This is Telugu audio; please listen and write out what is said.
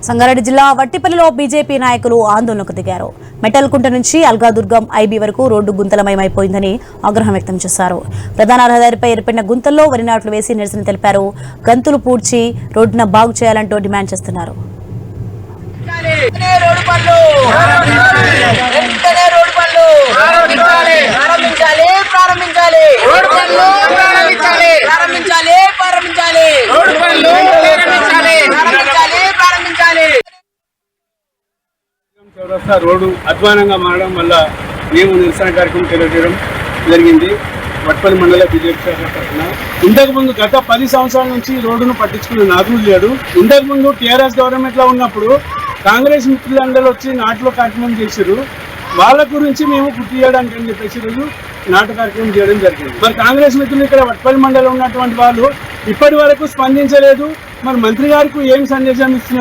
సంగారెడ్డి జిల్లా వట్టిపల్లిలో బీజేపీ నాయకులు ఆందోళనకు దిగారు. మెటల్కుంట నుంచి అల్గాదుర్గం ఐబీ వరకు రోడ్డు గుంతలమయమైపోయిందని ఆగ్రహం వ్యక్తం చేశారు. ప్రధాన రహదారిపై ఏర్పడిన గుంతల్లో వరి నాట్లు వేసి నిరసన తెలిపారు. గంతులు పూడ్చి రోడ్డును బాగు చేయాలంటూ డిమాండ్ చేస్తున్నారు. చౌరస్తా రోడ్డు అధ్వానంగా మారడం వల్ల మేము నిరసన కార్యక్రమం తెలియజేయడం జరిగింది. వట్పల్లి మండల బీజేపీ తరఫున ఇంతకుముందు గత 10 సంవత్సరాల నుంచి రోడ్డును పట్టించుకున్న నాదులు లేడు. ఇంతకుముందు టీఆర్ఎస్ గవర్నమెంట్ లో ఉన్నప్పుడు కాంగ్రెస్ మిత్రులందరూ వచ్చి నాటులో కార్యక్రమం చేశారు. వాళ్ళ గురించి మేము గుర్తు చేయడానికి అని చెప్పేసి రోజు నాటు కార్యక్రమం చేయడం జరిగింది. మరి కాంగ్రెస్ మిత్రులు ఇక్కడ వట్పల్లి మండలంలో ఉన్నటువంటి వాళ్ళు ఇప్పటి వరకు స్పందించలేదు. మరి మంత్రి గారికి ఏం సందేశం ఇస్తున్నారు?